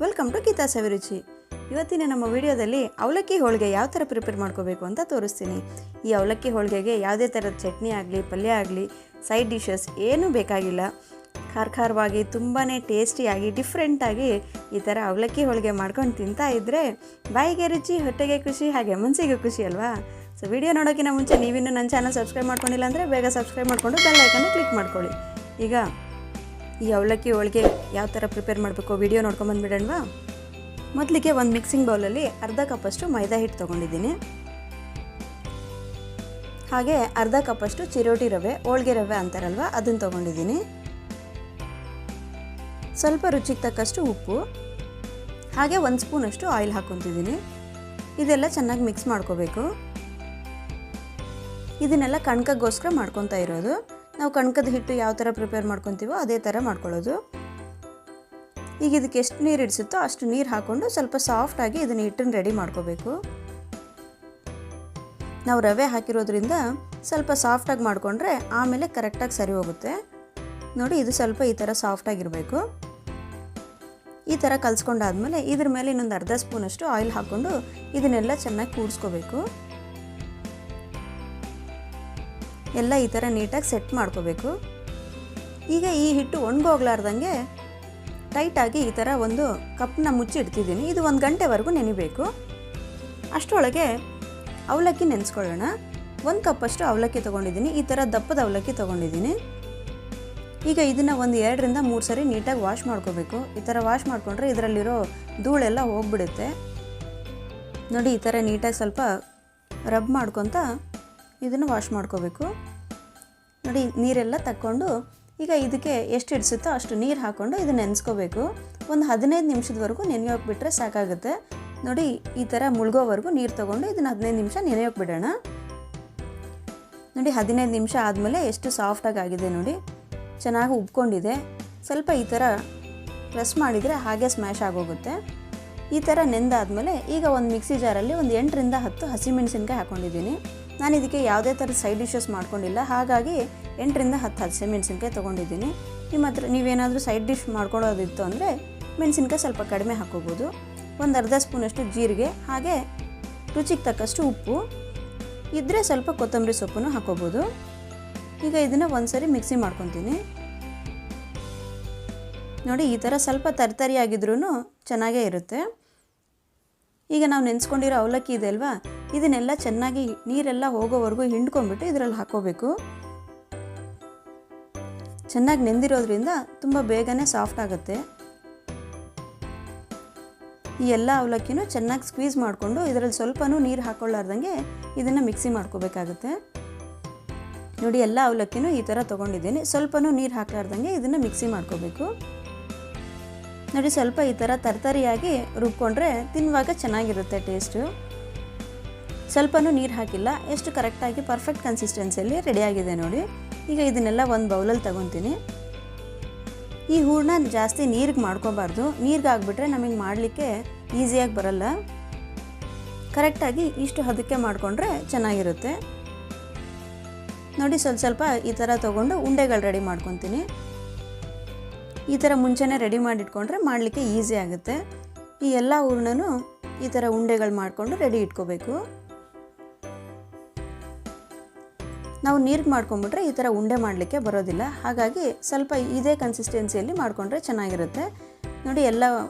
Welcome to Geetha ಸವಿರುಚಿ. ಇವತ್ತಿನ ನಮ್ಮ ವಿಡಿಯೋದಲ್ಲಿ ಅವಲಕ್ಕಿ ಹೋಳಿಗೆ ಯಾವ ಥರ ಪ್ರಿಪೇರ್ ಮಾಡ್ಕೋಬೇಕು ಅಂತ ತೋರಿಸ್ತೀನಿ. ಈ ಅವಲಕ್ಕಿ ಹೋಳಿಗೆಗೆ ಯಾವುದೇ ಥರದ ಚಟ್ನಿ ಆಗಲಿ, ಪಲ್ಯ ಆಗಲಿ, ಸೈಡ್ ಡಿಶಸ್ ಏನೂ ಬೇಕಾಗಿಲ್ಲ. ಖಾರವಾಗಿ ತುಂಬಾ ಟೇಸ್ಟಿಯಾಗಿ ಡಿಫ್ರೆಂಟಾಗಿ ಈ ಥರ ಅವಲಕ್ಕಿ ಹೋಳಿಗೆ ಮಾಡ್ಕೊಂಡು ತಿಂತಾ ಇದ್ದರೆ ಬಾಯಿಗೆ ರುಚಿ, ಹೊಟ್ಟೆಗೆ ಖುಷಿ, ಹಾಗೆ ಮನಸ್ಸಿಗೆ ಖುಷಿ ಅಲ್ವಾ? ಸೊ ವಿಡಿಯೋ ನೋಡೋಕ್ಕಿಂತ ಮುಂಚೆ ನೀವಿನ್ನೂ ನನ್ನ ಚಾನಲ್ ಸಬ್ಸ್ಕ್ರೈಬ್ ಮಾಡ್ಕೊಂಡಿಲ್ಲ ಅಂದರೆ ಬೇಗ ಸಬ್ಸ್ಕ್ರೈಬ್ ಮಾಡಿಕೊಂಡು ಬೆಲ್ ಐಕನ್ನ ಕ್ಲಿಕ್ ಮಾಡ್ಕೊಳ್ಳಿ. ಈಗ ಈ ಅವಲಕ್ಕಿ ಹೋಳಿಗೆ ಯಾವ ಥರ ಪ್ರಿಪೇರ್ ಮಾಡಬೇಕು ವಿಡಿಯೋ ನೋಡ್ಕೊಂಬಂದುಬಿಡೋಣವಾ? ಮೊದಲಿಗೆ ಒಂದು ಮಿಕ್ಸಿಂಗ್ ಬೌಲಲ್ಲಿ ಅರ್ಧ ಕಪ್ಪಷ್ಟು ಮೈದಾ ಹಿಟ್ಟು ತೊಗೊಂಡಿದ್ದೀನಿ. ಹಾಗೆ ಅರ್ಧ ಕಪ್ಪಷ್ಟು ಚಿರೋಟಿ ರವೆ, ಹೋಳಿಗೆ ರವೆ ಅಂತಾರಲ್ವ, ಅದನ್ನು ತೊಗೊಂಡಿದ್ದೀನಿ. ಸ್ವಲ್ಪ ರುಚಿಗೆ ತಕ್ಕಷ್ಟು ಉಪ್ಪು, ಹಾಗೆ 1 ಸ್ಪೂನಷ್ಟು ಆಯಿಲ್ ಹಾಕ್ಕೊತಿದ್ದೀನಿ. ಇದೆಲ್ಲ ಚೆನ್ನಾಗಿ ಮಿಕ್ಸ್ ಮಾಡ್ಕೋಬೇಕು. ಇದನ್ನೆಲ್ಲ ಕಣ್ಕಗೋಸ್ಕರ ಮಾಡ್ಕೊತಾ ಇರೋದು. ನಾವು ಕಣ್ಕದ ಹಿಟ್ಟು ಯಾವ ಥರ ಪ್ರಿಪೇರ್ ಮಾಡ್ಕೊತೀವೋ ಅದೇ ಥರ ಮಾಡ್ಕೊಳ್ಳೋದು. ಈಗ ಇದಕ್ಕೆ ಎಷ್ಟು ನೀರು ಇಡಿಸುತ್ತೋ ಅಷ್ಟು ನೀರು ಹಾಕ್ಕೊಂಡು ಸ್ವಲ್ಪ ಸಾಫ್ಟಾಗಿ ಇದನ್ನು ಹಿಟ್ಟನ್ನು ರೆಡಿ ಮಾಡ್ಕೋಬೇಕು. ನಾವು ರವೆ ಹಾಕಿರೋದ್ರಿಂದ ಸ್ವಲ್ಪ ಸಾಫ್ಟಾಗಿ ಮಾಡಿಕೊಂಡ್ರೆ ಆಮೇಲೆ ಕರೆಕ್ಟಾಗಿ ಸರಿ ಹೋಗುತ್ತೆ. ನೋಡಿ, ಇದು ಸ್ವಲ್ಪ ಈ ಥರ ಸಾಫ್ಟಾಗಿರಬೇಕು. ಈ ಥರ ಕಲಿಸ್ಕೊಂಡಾದ್ಮೇಲೆ ಇದ್ರ ಮೇಲೆ ಇನ್ನೊಂದು ಅರ್ಧ ಸ್ಪೂನಷ್ಟು ಆಯಿಲ್ ಹಾಕ್ಕೊಂಡು ಇದನ್ನೆಲ್ಲ ಚೆನ್ನಾಗಿ ಕೂಡಿಸ್ಕೋಬೇಕು. ಎಲ್ಲ ಈ ಥರ ನೀಟಾಗಿ ಸೆಟ್ ಮಾಡ್ಕೋಬೇಕು. ಈಗ ಈ ಹಿಟ್ಟು ಒಣಗೋಗ್ಲಾರ್ದಂಗೆ ಟೈಟಾಗಿ ಈ ಥರ ಒಂದು ಕಪ್ನ ಮುಚ್ಚಿ ಇಡ್ತಿದ್ದೀನಿ. ಇದು 1 ಗಂಟೆವರೆಗೂ ನೆನಿಬೇಕು. ಅಷ್ಟರೊಳಗೆ ಅವಲಕ್ಕಿ ನೆನೆಸ್ಕೊಳ್ಳೋಣ. 1 ಕಪ್ಪಷ್ಟು ಅವಲಕ್ಕಿ ತೊಗೊಂಡಿದ್ದೀನಿ. ಈ ಥರ ದಪ್ಪದ ಅವಲಕ್ಕಿ ತೊಗೊಂಡಿದ್ದೀನಿ. ಈಗ ಇದನ್ನು ಒಂದು 2 ರಿಂದ 3 ಸರಿ ನೀಟಾಗಿ ವಾಶ್ ಮಾಡ್ಕೋಬೇಕು. ಈ ಥರ ವಾಶ್ ಮಾಡಿಕೊಂಡ್ರೆ ಇದರಲ್ಲಿರೋ ಧೂಳೆಲ್ಲ ಹೋಗ್ಬಿಡುತ್ತೆ. ನೋಡಿ, ಈ ಥರ ನೀಟಾಗಿ ಸ್ವಲ್ಪ ರಬ್ ಮಾಡ್ಕೊತ ಇದನ್ನು ವಾಶ್ ಮಾಡ್ಕೋಬೇಕು. ನೋಡಿ, ನೀರೆಲ್ಲ ತಕ್ಕೊಂಡು ಈಗ ಇದಕ್ಕೆ ಎಷ್ಟು ಇಡಿಸುತ್ತೋ ಅಷ್ಟು ನೀರು ಹಾಕ್ಕೊಂಡು ಇದನ್ನು ನೆನೆಸ್ಕೋಬೇಕು. ಒಂದು 15 ನಿಮಿಷದವರೆಗೂ ನೆನೆಯೋಕೆ ಬಿಟ್ಟರೆ ಸಾಕಾಗುತ್ತೆ. ನೋಡಿ, ಈ ಥರ ಮುಳುಗೋವರೆಗೂ ನೀರು ತೊಗೊಂಡು ಇದನ್ನು 15 ನಿಮಿಷ ನೆನೆಯೋಕೆ ಬಿಡೋಣ. ನೋಡಿ, 15 ನಿಮಿಷ ಆದಮೇಲೆ ಎಷ್ಟು ಸಾಫ್ಟಾಗಿ ಆಗಿದೆ ನೋಡಿ, ಚೆನ್ನಾಗಿ ಉಬ್ಕೊಂಡಿದೆ. ಸ್ವಲ್ಪ ಈ ಥರ ಪ್ರೆಸ್ ಮಾಡಿದರೆ ಹಾಗೆ ಸ್ಮ್ಯಾಶ್ ಆಗೋಗುತ್ತೆ. ಈ ಥರ ನೆಂದಾದಮೇಲೆ ಈಗ ಒಂದು ಮಿಕ್ಸಿ ಜಾರಲ್ಲಿ ಒಂದು 8 ರಿಂದ 10 ಹಸಿಮೆಣಸಿನ್ಕಾಯಿ ಹಾಕ್ಕೊಂಡಿದ್ದೀನಿ. ನಾನು ಇದಕ್ಕೆ ಯಾವುದೇ ಥರದ ಸೈಡ್ ಡಿಶಸ್ ಮಾಡ್ಕೊಂಡಿಲ್ಲ, ಹಾಗಾಗಿ 8 ರಿಂದ 10 ಹಸಿಮೆಣಸಿನ್ಕಾಯಿ ತೊಗೊಂಡಿದ್ದೀನಿ. ನಿಮ್ಮ ಹತ್ರ ನೀವೇನಾದರೂ ಸೈಡ್ ಡಿಶ್ ಮಾಡ್ಕೊಳ್ಳೋದಿತ್ತು ಅಂದರೆ ಮೆಣಸಿನ್ಕಾಯಿ ಸ್ವಲ್ಪ ಕಡಿಮೆ ಹಾಕ್ಕೋಬೋದು. ಒಂದು ಅರ್ಧ ಸ್ಪೂನಷ್ಟು ಜೀರಿಗೆ, ಹಾಗೆ ರುಚಿಗೆ ತಕ್ಕಷ್ಟು ಉಪ್ಪು, ಇದ್ದರೆ ಸ್ವಲ್ಪ ಕೊತ್ತಂಬರಿ ಸೊಪ್ಪನ್ನು ಹಾಕ್ಕೋಬೋದು. ಈಗ ಇದನ್ನು ಒಂದು ಸರಿ ಮಿಕ್ಸಿ ಮಾಡ್ಕೊತೀನಿ. ನೋಡಿ, ಈ ಥರ ಸ್ವಲ್ಪ ತರಿತರಿಯಾಗಿದ್ರೂ ಚೆನ್ನಾಗೇ ಇರುತ್ತೆ. ಈಗ ನಾವು ನೆನೆಸ್ಕೊಂಡಿರೋ ಅವಲಕ್ಕಿ ಇದೆ ಅಲ್ವಾ, ಇದನ್ನೆಲ್ಲ ಚೆನ್ನಾಗಿ ನೀರೆಲ್ಲ ಹೋಗೋವರೆಗೂ ಹಿಂಡ್ಕೊಂಡ್ಬಿಟ್ಟು ಇದರಲ್ಲಿ ಹಾಕ್ಕೋಬೇಕು. ಚೆನ್ನಾಗಿ ನೆಂದಿರೋದ್ರಿಂದ ತುಂಬ ಬೇಗನೆ ಸಾಫ್ಟ್ ಆಗುತ್ತೆ. ಈ ಎಲ್ಲ ಅವಲಕ್ಕಿನೂ ಚೆನ್ನಾಗಿ ಸ್ಕ್ವೀಸ್ ಮಾಡಿಕೊಂಡು ಇದರಲ್ಲಿ ಸ್ವಲ್ಪನೂ ನೀರು ಹಾಕ್ಕೊಳ್ಳಾರ್ದಂಗೆ ಇದನ್ನು ಮಿಕ್ಸಿ ಮಾಡ್ಕೋಬೇಕಾಗುತ್ತೆ. ನೋಡಿ, ಎಲ್ಲ ಅವಲಕ್ಕಿನೂ ಈ ಥರ ತೊಗೊಂಡಿದ್ದೀನಿ. ಸ್ವಲ್ಪನೂ ನೀರು ಹಾಕ್ಲಾರ್ದಂಗೆ ಇದನ್ನು ಮಿಕ್ಸಿ ಮಾಡ್ಕೋಬೇಕು. ನೋಡಿ, ಸ್ವಲ್ಪ ಈ ಥರ ತರಿತರಿಯಾಗಿ ರುಬ್ಕೊಂಡ್ರೆ ತಿನ್ನುವಾಗ ಚೆನ್ನಾಗಿರುತ್ತೆ ಟೇಸ್ಟು. ಸ್ವಲ್ಪನೂ ನೀರು ಹಾಕಿಲ್ಲ, ಎಷ್ಟು ಕರೆಕ್ಟಾಗಿ ಪರ್ಫೆಕ್ಟ್ ಕನ್ಸಿಸ್ಟೆನ್ಸಿಯಲ್ಲಿ ರೆಡಿಯಾಗಿದೆ ನೋಡಿ. ಈಗ ಇದನ್ನೆಲ್ಲ ಒಂದು ಬೌಲಲ್ಲಿ ತಗೊತೀನಿ. ಈ ಹೂರಣ ಜಾಸ್ತಿ ನೀರಿಗೆ ಮಾಡ್ಕೋಬಾರ್ದು. ನೀರಿಗೆ ಆಗಿಬಿಟ್ರೆ ನಮಗೆ ಮಾಡಲಿಕ್ಕೆ ಈಸಿಯಾಗಿ ಬರಲ್ಲ. ಕರೆಕ್ಟಾಗಿ ಇಷ್ಟು ಹದಕ್ಕೆ ಮಾಡಿಕೊಂಡ್ರೆ ಚೆನ್ನಾಗಿರುತ್ತೆ. ನೋಡಿ, ಸ್ವಲ್ಪ ಈ ಥರ ತೊಗೊಂಡು ಉಂಡೆಗಳು ರೆಡಿ ಮಾಡ್ಕೊತೀನಿ. ಈ ಥರ ಮುಂಚೆನೇ ರೆಡಿ ಮಾಡಿಟ್ಕೊಂಡ್ರೆ ಮಾಡಲಿಕ್ಕೆ ಈಸಿ ಆಗುತ್ತೆ. ಈ ಎಲ್ಲ ಹೂರಣನೂ ಈ ಥರ ಉಂಡೆಗಳು ಮಾಡಿಕೊಂಡು ರೆಡಿ ಇಟ್ಕೋಬೇಕು. ನಾವು ನೀರಿಗೆ ಮಾಡ್ಕೊಂಬಿಟ್ರೆ ಈ ಥರ ಉಂಡೆ ಮಾಡಲಿಕ್ಕೆ ಬರೋದಿಲ್ಲ, ಹಾಗಾಗಿ ಸ್ವಲ್ಪ ಇದೇ ಕನ್ಸಿಸ್ಟೆನ್ಸಿಯಲ್ಲಿ ಮಾಡಿಕೊಂಡ್ರೆ ಚೆನ್ನಾಗಿರುತ್ತೆ. ನೋಡಿ, ಎಲ್ಲ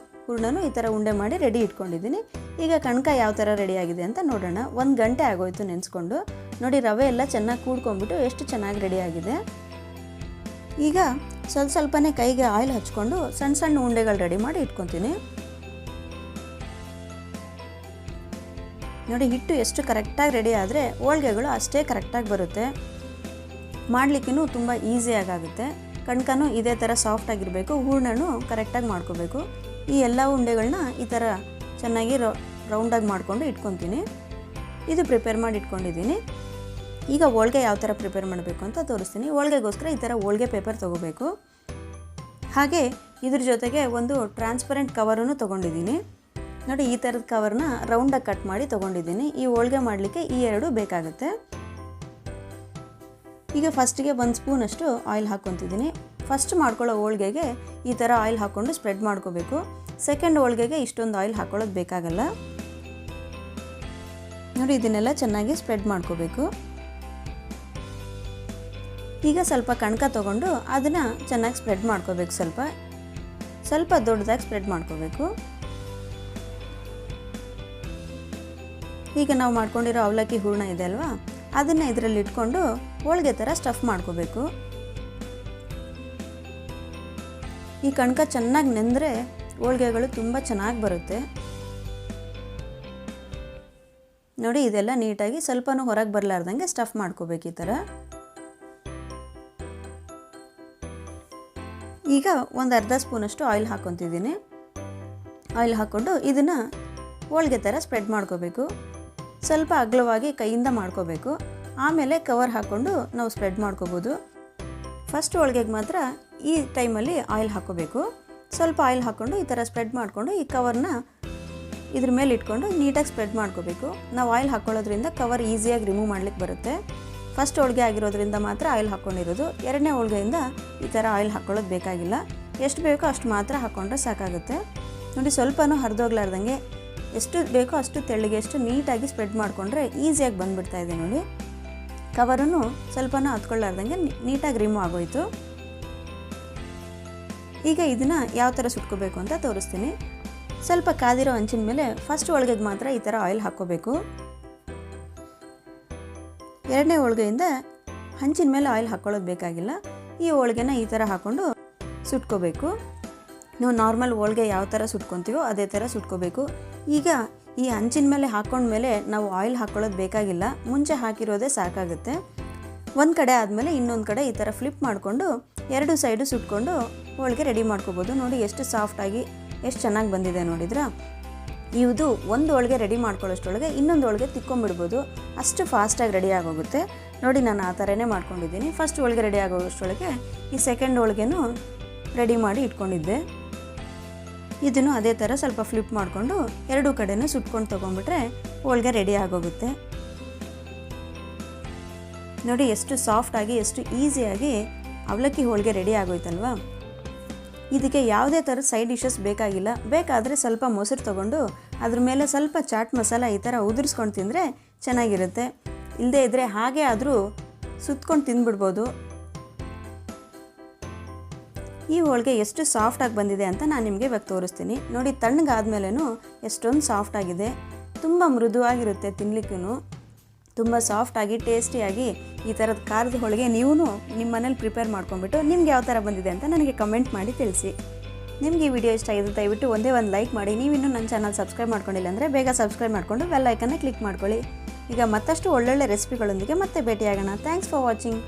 ಹೂರಣನೂ ಈ ಥರ ಉಂಡೆ ಮಾಡಿ ರೆಡಿ ಇಟ್ಕೊಂಡಿದ್ದೀನಿ. ಈಗ ಕಣ್ಕ ಯಾವ ಥರ ರೆಡಿಯಾಗಿದೆ ಅಂತ ನೋಡೋಣ. 1 ಗಂಟೆ ಆಗೋಯ್ತು ನೆನೆಸ್ಕೊಂಡು. ನೋಡಿ, ರವೆ ಎಲ್ಲ ಚೆನ್ನಾಗಿ ಕೂಡ್ಕೊಂಡ್ಬಿಟ್ಟು ಎಷ್ಟು ಚೆನ್ನಾಗಿ ರೆಡಿಯಾಗಿದೆ. ಈಗ ಸ್ವಲ್ಪನೇ ಕೈಗೆ ಆಯಿಲ್ ಹಚ್ಕೊಂಡು ಸಣ್ಣ ಸಣ್ಣ ಉಂಡೆಗಳು ರೆಡಿ ಮಾಡಿ ಇಟ್ಕೊತೀನಿ. ನೋಡಿ, ಹಿಟ್ಟು ಎಷ್ಟು ಕರೆಕ್ಟಾಗಿ ರೆಡಿ ಆದರೆ ಹೋಳಿಗೆಗಳು ಅಷ್ಟೇ ಕರೆಕ್ಟಾಗಿ ಬರುತ್ತೆ. ಮಾಡಲಿಕ್ಕೂ ತುಂಬ ಈಸಿಯಾಗುತ್ತೆ. ಕಣ್ಕನೂ ಇದೇ ಥರ ಸಾಫ್ಟಾಗಿರಬೇಕು, ಹೂರಣನೂ ಕರೆಕ್ಟಾಗಿ ಮಾಡ್ಕೋಬೇಕು. ಈ ಎಲ್ಲ ಉಂಡೆಗಳನ್ನ ಈ ಥರ ಚೆನ್ನಾಗಿ ರೌಂಡಾಗಿ ಮಾಡಿಕೊಂಡು ಇಟ್ಕೊತೀನಿ. ಇದು ಪ್ರಿಪೇರ್ ಮಾಡಿ ಇಟ್ಕೊಂಡಿದ್ದೀನಿ. ಈಗ ಹೋಳಿಗೆ ಯಾವ ಥರ ಪ್ರಿಪೇರ್ ಮಾಡಬೇಕು ಅಂತ ತೋರಿಸ್ತೀನಿ. ಹೋಳಿಗೆಗೋಸ್ಕರ ಈ ಥರ ಹೋಳಿಗೆ ಪೇಪರ್ ತೊಗೋಬೇಕು. ಹಾಗೆ ಇದ್ರ ಜೊತೆಗೆ ಒಂದು ಟ್ರಾನ್ಸ್ಪರೆಂಟ್ ಕವರನ್ನು ತೊಗೊಂಡಿದ್ದೀನಿ. ನೋಡಿ, ಈ ಥರದ ಕವರ್ನ ರೌಂಡಾಗಿ ಕಟ್ ಮಾಡಿ ತೊಗೊಂಡಿದ್ದೀನಿ. ಈ ಹೋಳಿಗೆ ಮಾಡಲಿಕ್ಕೆ ಈ 2 ಬೇಕಾಗುತ್ತೆ. ಈಗ ಫಸ್ಟಿಗೆ 1 ಸ್ಪೂನಷ್ಟು ಆಯಿಲ್ ಹಾಕ್ಕೊತಿದ್ದೀನಿ. ಫಸ್ಟ್ ಮಾಡ್ಕೊಳ್ಳೋ ಹೋಳಿಗೆಗೆ ಈ ಥರ ಆಯಿಲ್ ಹಾಕ್ಕೊಂಡು ಸ್ಪ್ರೆಡ್ ಮಾಡ್ಕೋಬೇಕು. ಸೆಕೆಂಡ್ ಹೋಳಿಗೆಗೆ ಇಷ್ಟೊಂದು ಆಯಿಲ್ ಹಾಕೊಳ್ಳೋದು ಬೇಕಾಗಲ್ಲ. ನೋಡಿ ಇದನ್ನೆಲ್ಲ ಚೆನ್ನಾಗಿ ಸ್ಪ್ರೆಡ್ ಮಾಡ್ಕೋಬೇಕು. ಈಗ ಸ್ವಲ್ಪ ಕಣಕ ತೊಗೊಂಡು ಅದನ್ನು ಚೆನ್ನಾಗಿ ಸ್ಪ್ರೆಡ್ ಮಾಡ್ಕೋಬೇಕು. ಸ್ವಲ್ಪ ದೊಡ್ಡದಾಗಿ ಸ್ಪ್ರೆಡ್ ಮಾಡ್ಕೋಬೇಕು. ಈಗ ನಾವು ಮಾಡ್ಕೊಂಡಿರೋ ಅವಲಕ್ಕಿ ಹೂರಣ ಇದೆ ಅಲ್ವಾ, ಅದನ್ನು ಇದರಲ್ಲಿ ಇಟ್ಕೊಂಡು ಹೋಳಿಗೆ ಥರ ಸ್ಟಫ್ ಮಾಡ್ಕೋಬೇಕು. ಈ ಕಣಕ ಚೆನ್ನಾಗಿ ನೆಂದರೆ ಹೋಳಿಗೆಗಳು ತುಂಬ ಚೆನ್ನಾಗಿ ಬರುತ್ತೆ. ನೋಡಿ ಇದೆಲ್ಲ ನೀಟಾಗಿ ಸ್ವಲ್ಪನೂ ಹೊರಗೆ ಬರಲಾರ್ದಂಗೆ ಸ್ಟಫ್ ಮಾಡ್ಕೋಬೇಕು ಈ ಥರ. ಈಗ ಒಂದು ಅರ್ಧ ಸ್ಪೂನಷ್ಟು ಆಯಿಲ್ ಹಾಕ್ಕೊತಿದ್ದೀನಿ. ಆಯಿಲ್ ಹಾಕ್ಕೊಂಡು ಇದನ್ನು ಹೋಳಿಗೆ ಥರ ಸ್ಪ್ರೆಡ್ ಮಾಡ್ಕೋಬೇಕು. ಸ್ವಲ್ಪ ಅಗಲವಾಗಿ ಕೈಯಿಂದ ಮಾಡ್ಕೋಬೇಕು. ಆಮೇಲೆ ಕವರ್ ಹಾಕ್ಕೊಂಡು ನಾವು ಸ್ಪ್ರೆಡ್ ಮಾಡ್ಕೋಬೋದು. ಫಸ್ಟ್ ಹೋಳಿಗೆಗೆ ಮಾತ್ರ ಈ ಟೈಮಲ್ಲಿ ಆಯಿಲ್ ಹಾಕ್ಕೋಬೇಕು. ಸ್ವಲ್ಪ ಆಯಿಲ್ ಹಾಕ್ಕೊಂಡು ಈ ಥರ ಸ್ಪ್ರೆಡ್ ಮಾಡಿಕೊಂಡು ಈ ಕವರ್ನ ಇದ್ರ ಮೇಲೆ ಇಟ್ಕೊಂಡು ನೀಟಾಗಿ ಸ್ಪ್ರೆಡ್ ಮಾಡ್ಕೋಬೇಕು. ನಾವು ಆಯಿಲ್ ಹಾಕ್ಕೊಳ್ಳೋದ್ರಿಂದ ಕವರ್ ಈಸಿಯಾಗಿ ರಿಮೂವ್ ಮಾಡ್ಲಿಕ್ಕೆ ಬರುತ್ತೆ. ಫಸ್ಟ್ ಹೋಳಿಗೆ ಆಗಿರೋದ್ರಿಂದ ಮಾತ್ರ ಆಯಿಲ್ ಹಾಕ್ಕೊಂಡಿರೋದು. ಎರಡನೇ ಹೋಳಿಗೆಯಿಂದ ಈ ಥರ ಆಯಿಲ್ ಹಾಕ್ಕೊಳ್ಳೋದು ಬೇಕಾಗಿಲ್ಲ. ಎಷ್ಟು ಬೇಕೋ ಅಷ್ಟು ಮಾತ್ರ ಹಾಕ್ಕೊಂಡ್ರೆ ಸಾಕಾಗುತ್ತೆ. ನೋಡಿ ಸ್ವಲ್ಪನೂ ಹರಿದೋಗ್ಲಾರ್ದಂಗೆ ಎಷ್ಟು ಬೇಕೋ ಅಷ್ಟು ತೆಳ್ಳಗೆ ಎಷ್ಟು ನೀಟಾಗಿ ಸ್ಪ್ರೆಡ್ ಮಾಡಿಕೊಂಡ್ರೆ ಈಸಿಯಾಗಿ ಬಂದುಬಿಡ್ತಾ ಇದೆ. ನೋಡಿ ಕವರನ್ನು ಸ್ವಲ್ಪನೂ ಹತ್ಕೊಳ್ಳಾರ್ದಂಗೆ ನೀಟಾಗಿ ರಿಮೂವ್ ಆಗೋಯ್ತು. ಈಗ ಇದನ್ನು ಯಾವ ಥರ ಸುಟ್ಕೋಬೇಕು ಅಂತ ತೋರಿಸ್ತೀನಿ. ಸ್ವಲ್ಪ ಕಾದಿರೋ ಹಂಚಿನ ಮೇಲೆ ಫಸ್ಟ್ ಹೋಳಿಗೆಗೆ ಮಾತ್ರ ಈ ಥರ ಆಯಿಲ್ ಹಾಕ್ಕೋಬೇಕು. ಎರಡನೇ ಹೋಳಿಗೆಯಿಂದ ಹಂಚಿನ ಮೇಲೆ ಆಯಿಲ್ ಹಾಕ್ಕೊಳ್ಳೋದು ಬೇಕಾಗಿಲ್ಲ. ಈ ಹೋಳಿಗೆನ ಈ ಥರ ಹಾಕ್ಕೊಂಡು ಸುಟ್ಕೋಬೇಕು. ನಾವು ನಾರ್ಮಲ್ ಹೋಳಿಗೆ ಯಾವ ಥರ ಸುಟ್ಕೊತೀವೋ ಅದೇ ಥರ ಸುಟ್ಕೋಬೇಕು. ಈಗ ಈ ಹಂಚಿನ ಮೇಲೆ ಹಾಕ್ಕೊಂಡ್ಮೇಲೆ ನಾವು ಆಯಿಲ್ ಹಾಕ್ಕೊಳ್ಳೋದು ಬೇಕಾಗಿಲ್ಲ. ಮುಂಚೆ ಹಾಕಿರೋದೇ ಸಾಕಾಗುತ್ತೆ. ಒಂದು ಕಡೆ ಆದಮೇಲೆ ಇನ್ನೊಂದು ಕಡೆ ಈ ಥರ ಫ್ಲಿಪ್ ಮಾಡಿಕೊಂಡು ಎರಡು ಸೈಡು ಸುಟ್ಕೊಂಡು ಹೋಳಿಗೆ ರೆಡಿ ಮಾಡ್ಕೋಬೋದು. ನೋಡಿ ಎಷ್ಟು ಸಾಫ್ಟಾಗಿ ಎಷ್ಟು ಚೆನ್ನಾಗಿ ಬಂದಿದೆ ನೋಡಿದ್ರಾ. ಇದು ಒಂದು ಹೋಳಿಗೆ ರೆಡಿ ಮಾಡ್ಕೊಳ್ಳೋಷ್ಟೊಳಗೆ ಇನ್ನೊಂದು ಹೋಳಿಗೆ ತಿಕ್ಕೊಂಬಿಡ್ಬೋದು. ಅಷ್ಟು ಫಾಸ್ಟಾಗಿ ರೆಡಿ ಆಗೋಗುತ್ತೆ. ನೋಡಿ ನಾನು ಆ ಥರನೇ ಮಾಡ್ಕೊಂಡಿದ್ದೀನಿ. ಫಸ್ಟ್ ಹೋಳಿಗೆ ರೆಡಿ ಆಗೋಷ್ಟೊಳಗೆ ಈ ಸೆಕೆಂಡ್ ಹೋಳಿಗೆನೂ ರೆಡಿ ಮಾಡಿ ಇಟ್ಕೊಂಡಿದ್ದೆ. ಇದನ್ನು ಅದೇ ಥರ ಸ್ವಲ್ಪ ಫ್ಲಿಪ್ ಮಾಡಿಕೊಂಡು ಎರಡೂ ಕಡೆನೂ ಸುಟ್ಕೊಂಡು ತೊಗೊಂಡ್ಬಿಟ್ರೆ ಹೋಳಿಗೆ ರೆಡಿ ಆಗೋಗುತ್ತೆ. ನೋಡಿ ಎಷ್ಟು ಸಾಫ್ಟಾಗಿ ಎಷ್ಟು ಈಸಿಯಾಗಿ ಅವಲಕ್ಕಿ ಹೋಳಿಗೆ ರೆಡಿ ಆಗೋಯ್ತಲ್ವಾ. ಇದಕ್ಕೆ ಯಾವುದೇ ಥರದ ಸೈಡ್ ಡಿಶಸ್ ಬೇಕಾಗಿಲ್ಲ. ಬೇಕಾದರೆ ಸ್ವಲ್ಪ ಮೊಸರು ತೊಗೊಂಡು ಅದ್ರ ಮೇಲೆ ಸ್ವಲ್ಪ ಚಾಟ್ ಮಸಾಲ ಈ ಥರ ಉದುರಿಸ್ಕೊಂಡು ತಿಂದರೆ ಚೆನ್ನಾಗಿರುತ್ತೆ. ಇಲ್ಲದೇ ಇದ್ದರೆ ಹಾಗೆ ಆದರೂ ಸುತ್ಕೊಂಡು ತಿಂದ್ಬಿಡ್ಬೋದು. ಈ ಹೋಳಿಗೆ ಎಷ್ಟು ಸಾಫ್ಟಾಗಿ ಬಂದಿದೆ ಅಂತ ನಾನು ನಿಮಗೆ ಇವಾಗ ತೋರಿಸ್ತೀನಿ. ನೋಡಿ ತಣ್ಣಗಾದ್ಮೇಲೂ ಎಷ್ಟೊಂದು ಸಾಫ್ಟಾಗಿದೆ. ತುಂಬ ಮೃದುವಾಗಿರುತ್ತೆ ತಿನ್ನಲಿಕ್ಕೂ. ತುಂಬ ಸಾಫ್ಟಾಗಿ ಟೇಸ್ಟಿಯಾಗಿ ಈ ಥರದ ಖಾರದ ಹೋಳಿಗೆ ನೀವು ನಿಮ್ಮ ಮನೇಲಿ ಪ್ರಿಪೇರ್ ಮಾಡ್ಕೊಂಬಿಟ್ಟು ನಿಮ್ಗೆ ಯಾವ ಥರ ಬಂದಿದೆ ಅಂತ ನನಗೆ ಕಮೆಂಟ್ ಮಾಡಿ ತಿಳಿಸಿ. ನಿಮಗೆ ಈ ವಿಡಿಯೋ ಇಷ್ಟ ಆಗಿದೆ ದಯವಿಟ್ಟು ಒಂದೇ ಒಂದು ಲೈಕ್ ಮಾಡಿ. ನೀವಿನ್ನೂ ನನ್ನ ಚಾನಲ್ ಸಬ್ಸ್ಕ್ರೈಬ್ ಮಾಡ್ಕೊಂಡಿಲ್ಲ ಅಂದರೆ ಬೇಗ ಸಬ್ಸ್ಕ್ರೈಬ್ ಮಾಡಿಕೊಂಡು ಬೆಲ್ ಐಕನ್ನ ಕ್ಲಿಕ್ ಮಾಡ್ಕೊಳ್ಳಿ. ಈಗ ಮತ್ತಷ್ಟು ಒಳ್ಳೊಳ್ಳೆ ರೆಸಿಪಿಗಳೊಂದಿಗೆ ಮತ್ತೆ ಭೇಟಿಯಾಗೋಣ. Thanks for watching.